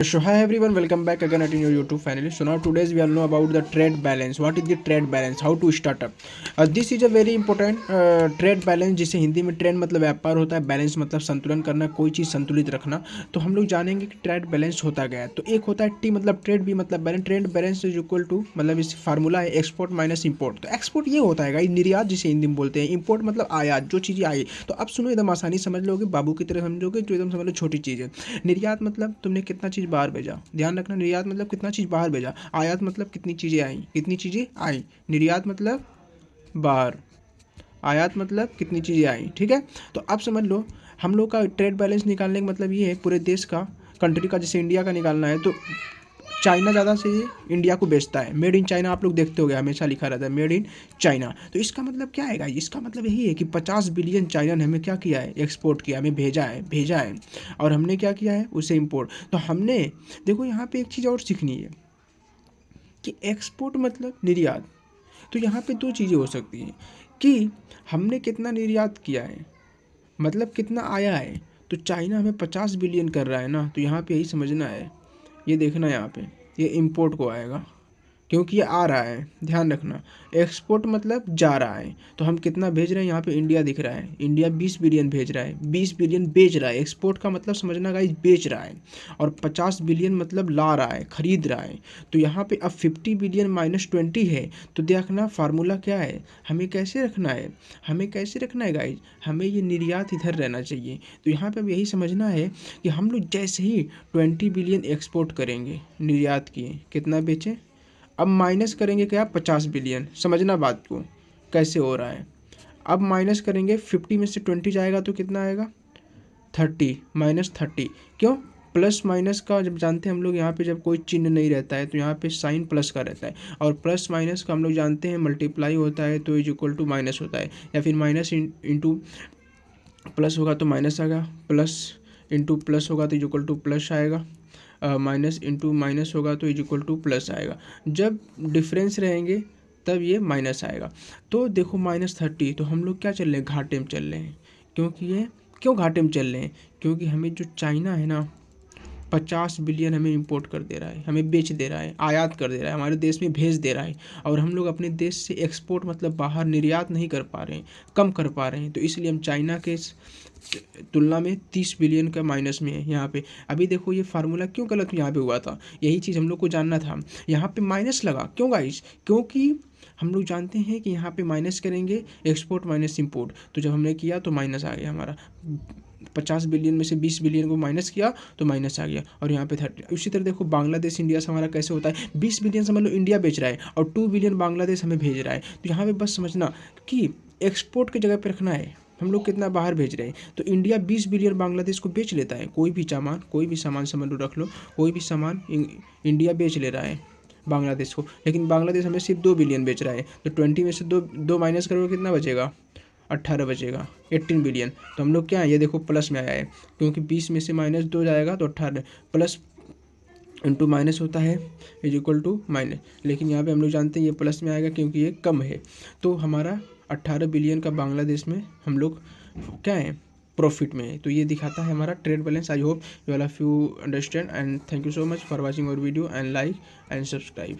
So hi everyone, welcome back again at your YouTube channel. So now today's we all know about the trade balance. What is the trade balance? How to start up? This is a very important trade balance, जिसे हिंदी में trade मतलब व्यापार होता है, balance मतलब संतुलन करना, कोई चीज़ संतुलित रखना। तो हम लोग जानेंगे कि ट्रेड बैलेंस होता क्या है। तो एक होता है टी मतलब ट्रेड, बी मतलब balance. Trade balance is equal to मतलब इस फार्मूला है एक्सपोर्ट माइनस इंपोर्ट। तो एक्सपोर्ट ये होता है निर्यात, जिसे हिंदी में बोलते हैं। इंपोर्ट मतलब आयात, जो चीज़ें आई। तो अब सुनो, एकदम आसानी समझ लोगे, बाबू की तरह समझोगे, जो एकदम समझ लो छोटी चीज़ है। निर्यात मतलब तुमने कितना चीज़ बाहर भेजा, ध्यान रखना। निर्यात मतलब कितना चीज़ बाहर भेजा। आयात मतलब कितनी चीज़ें आई, कितनी चीज़ें आई। निर्यात मतलब बाहर, आयात मतलब कितनी चीज़ें आई, ठीक है। तो अब समझ लो, हम लोग का ट्रेड बैलेंस निकालने का मतलब ये है पूरे देश का, कंट्री का, जैसे इंडिया का निकालना है तो चाइना ज़्यादा से इंडिया को बेचता है। मेड इन चाइना आप लोग देखते हो, हमेशा लिखा रहता है मेड इन चाइना। तो इसका मतलब क्या है, इसका मतलब यही है कि 50 बिलियन चाइना ने हमें क्या किया है, एक्सपोर्ट किया, हमें भेजा है। और हमने क्या किया है, उसे इम्पोर्ट। तो हमने, देखो यहाँ पे एक चीज़ और सीखनी है कि एक्सपोर्ट मतलब निर्यात। तो यहाँ पे दो चीज़ें हो सकती हैं कि हमने कितना निर्यात किया है, मतलब कितना आया है। तो चाइना हमें 50 बिलियन कर रहा है ना, तो यहाँ पे यही समझना है, ये देखना यहाँ पे, ये इंपोर्ट को आएगा, क्योंकि ये आ रहा है, ध्यान रखना। एक्सपोर्ट मतलब जा रहा है। तो हम कितना भेज रहे हैं, यहाँ पे इंडिया दिख रहा है, इंडिया 20 बिलियन भेज रहा है, 20 बिलियन बेच रहा है। एक्सपोर्ट का मतलब समझना गाइस, बेच रहा है। और 50 बिलियन मतलब ला रहा है, खरीद रहा है। तो यहाँ पे अब 50 बिलियन माइनस 20 है। तो देखना फार्मूला क्या है, हमें कैसे रखना है, गाइज, हमें ये निर्यात इधर रहना चाहिए। तो यहाँ पे अब यही समझना है कि हम लोग जैसे ही 20 बिलियन एक्सपोर्ट करेंगे, निर्यात किए, कितना बेचें, अब माइनस करेंगे क्या, 50 बिलियन। समझना बात को कैसे हो रहा है। अब माइनस करेंगे, 50 में से 20 जाएगा तो कितना आएगा, 30, माइनस 30। क्यों, प्लस माइनस का जब जानते हैं हम लोग, यहाँ पे जब कोई चिन्ह नहीं रहता है तो यहाँ पे साइन प्लस का रहता है। और प्लस माइनस का हम लोग जानते हैं मल्टीप्लाई होता है, तो इज इक्वल टू माइनस होता है। या फिर माइनस इंटू प्लस होगा तो माइनस आएगा, प्लस इंटू प्लस होगा तो इज इक्वल टू प्लस आएगा, माइनस इंटू माइनस होगा तो इज इक्वल टू प्लस आएगा। जब डिफरेंस रहेंगे तब ये माइनस आएगा। तो देखो -30, तो हम लोग क्या चल रहे हैं, घाटे में चल रहे हैं। क्योंकि ये क्यों घाटे में चल रहे हैं, क्योंकि हमें जो चाइना है ना, 50 बिलियन हमें इंपोर्ट कर दे रहा है, हमें बेच दे रहा है, आयात कर दे रहा है, हमारे देश में भेज दे रहा है। और हम लोग अपने देश से एक्सपोर्ट मतलब बाहर निर्यात नहीं कर पा रहे हैं, कम कर पा रहे हैं। तो इसलिए हम चाइना के तुलना में 30 बिलियन का माइनस में है यहाँ पे। अभी देखो ये फार्मूला क्यों गलत यहाँ पे हुआ था, यही चीज़ हम लोग को जानना था। यहाँ पे माइनस लगा, क्यों गाइस, क्योंकि हम लोग जानते हैं कि यहाँ पे माइनस करेंगे, एक्सपोर्ट माइनस इंपोर्ट। तो जब हमने किया तो माइनस आ गया हमारा, 50 बिलियन में से 20 बिलियन को माइनस किया तो माइनस आ गया। और यहाँ पे 30। उसी तरह देखो बांग्लादेश इंडिया से हमारा कैसे होता है, 20 बिलियन समझ लो इंडिया बेच रहा है और 2 बिलियन बांग्लादेश हमें भेज रहा है। तो यहाँ पे बस समझना कि एक्सपोर्ट की जगह पर रखना है, हम लोग कितना बाहर भेज रहे हैं। तो इंडिया 20 बिलियन बांग्लादेश को बेच लेता है, कोई भी सामान समझ लो, रख लो, कोई भी सामान इंडिया बेच ले रहा है बांग्लादेश को। लेकिन बांग्लादेश हमें सिर्फ 2 बिलियन बेच रहा है। तो 20 में से दो माइनस करोगे कितना बचेगा, 18 बचेगा, 18 बिलियन। तो हम लोग क्या है, ये देखो प्लस में आया है, क्योंकि 20 में से माइनस 2 जाएगा तो 18, प्लस इंटू माइनस होता है इज इक्वल टू माइनस। लेकिन यहाँ पे हम लोग जानते हैं ये प्लस में आएगा क्योंकि ये कम है। तो हमारा 18 बिलियन का बांग्लादेश में हम लोग क्या है, प्रॉफिट में है। तो ये दिखाता है हमारा trade balance. I hope you all of you understand and thank you so much for watching our video and like and subscribe.